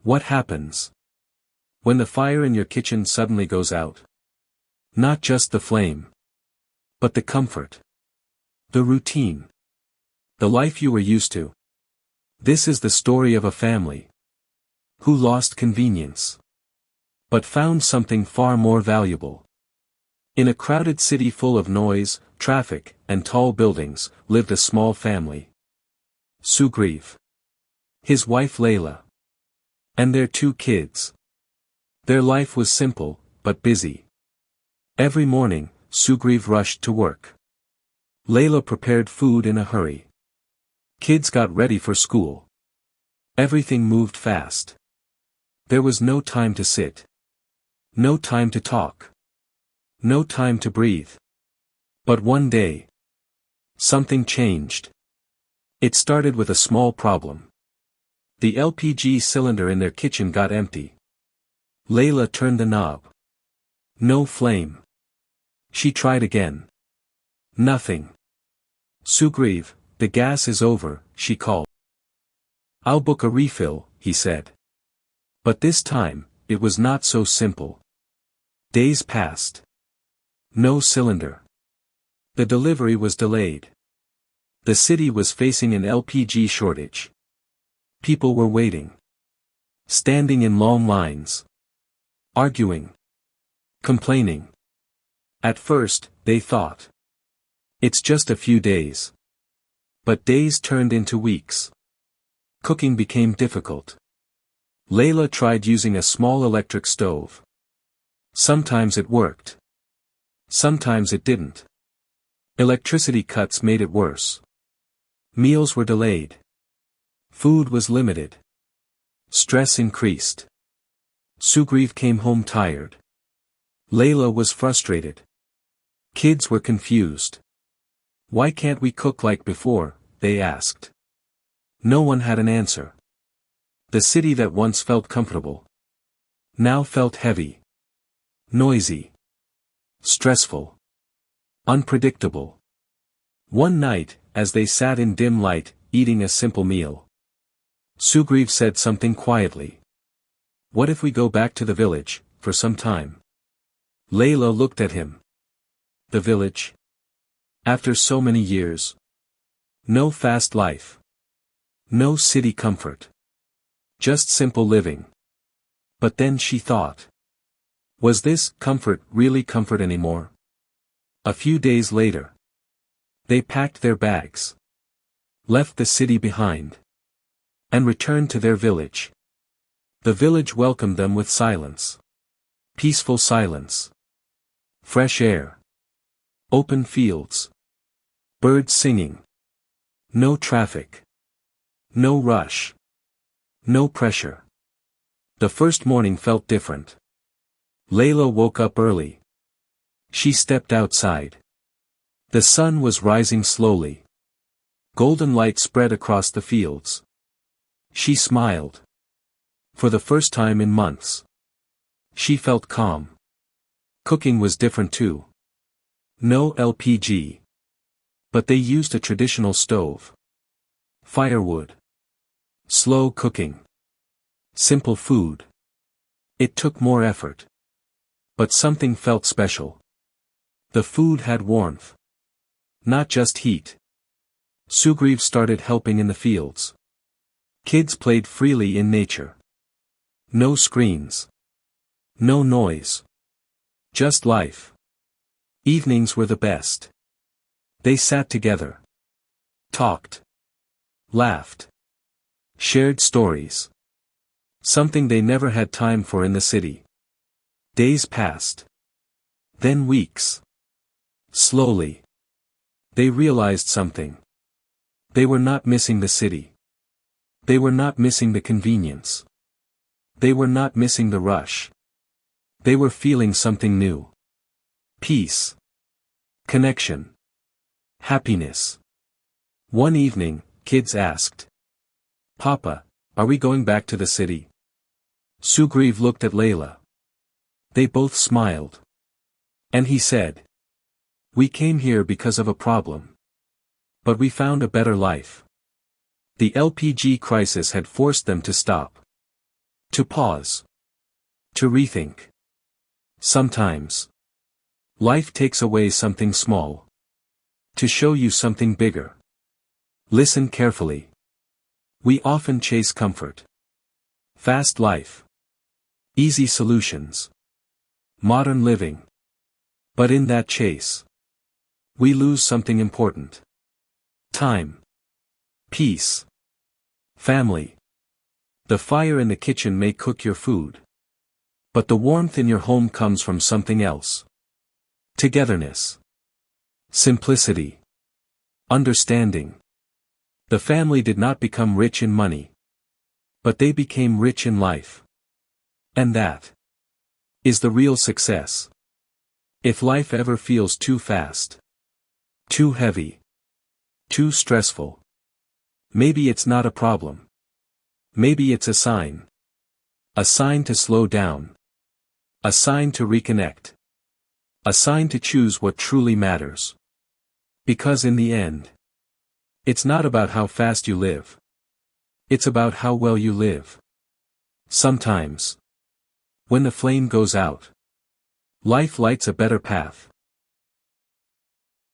What happens when the fire in your kitchen suddenly goes out? Not just the flame, but the comfort, the routine, the life you were used to. This is the story of a family who lost convenience, but found something far more valuable. In a crowded city full of noise, traffic, and tall buildings, lived a small family. Sugriv, his wife Layla, and their 2 kids. Their life was simple, but busy. Every morning, Sugriv rushed to work. Layla prepared food in a hurry. Kids got ready for school. Everything moved fast. There was no time to sit. No time to talk. No time to breathe. But one day, something changed. It started with a small problem. The LPG cylinder in their kitchen got empty. Layla turned the knob. No flame. She tried again. Nothing. Sugriv, the gas is over, she called. I'll book a refill, he said. But this time, it was not so simple. Days passed. No cylinder. The delivery was delayed. The city was facing an LPG shortage. People were waiting. Standing in long lines. Arguing. Complaining. At first, they thought, it's just a few days. But days turned into weeks. Cooking became difficult. Layla tried using a small electric stove. Sometimes it worked. Sometimes it didn't. Electricity cuts made it worse. Meals were delayed. Food was limited. Stress increased. Sugriv came home tired. Layla was frustrated. Kids were confused. Why can't we cook like before, they asked. No one had an answer. The city that once felt comfortable now felt heavy. Noisy. Stressful. Unpredictable. One night, as they sat in dim light, eating a simple meal, Sugriv said something quietly. What if we go back to the village, for some time? Layla looked at him. The village? After so many years? No fast life. No city comfort. Just simple living. But then she thought. Was this comfort really comfort anymore? A few days later, they packed their bags, left the city behind, and returned to their village. The village welcomed them with silence. Peaceful silence. Fresh air. Open fields. Birds singing. No traffic. No rush. No pressure. The first morning felt different. Layla woke up early. She stepped outside. The sun was rising slowly. Golden light spread across the fields. She smiled. For the first time in months. She felt calm. Cooking was different too. No LPG. But they used a traditional stove. Firewood. Slow cooking. Simple food. It took more effort. But something felt special. The food had warmth. Not just heat. Sugriv started helping in the fields. Kids played freely in nature. No screens. No noise. Just life. Evenings were the best. They sat together. Talked. Laughed. Shared stories. Something they never had time for in the city. Days passed. Then weeks. Slowly. They realized something. They were not missing the city. They were not missing the convenience. They were not missing the rush. They were feeling something new. Peace. Connection. Happiness. One evening, kids asked, Papa, are we going back to the city? Sugriv looked at Layla. They both smiled. And he said, we came here because of a problem. But we found a better life. The LPG crisis had forced them to stop. To pause. To rethink. Sometimes, life takes away something small to show you something bigger. Listen carefully. We often chase comfort. Fast life. Easy solutions. Modern living. But in that chase, we lose something important. Time. Peace. Family. The fire in the kitchen may cook your food, but the warmth in your home comes from something else. Togetherness. Simplicity. Understanding. The family did not become rich in money, but they became rich in life. And that is the real success. If life ever feels too fast, too heavy, too stressful, maybe it's not a problem. Maybe it's a sign. A sign to slow down. A sign to reconnect. A sign to choose what truly matters. Because in the end, it's not about how fast you live. It's about how well you live. Sometimes, when the flame goes out, life lights a better path.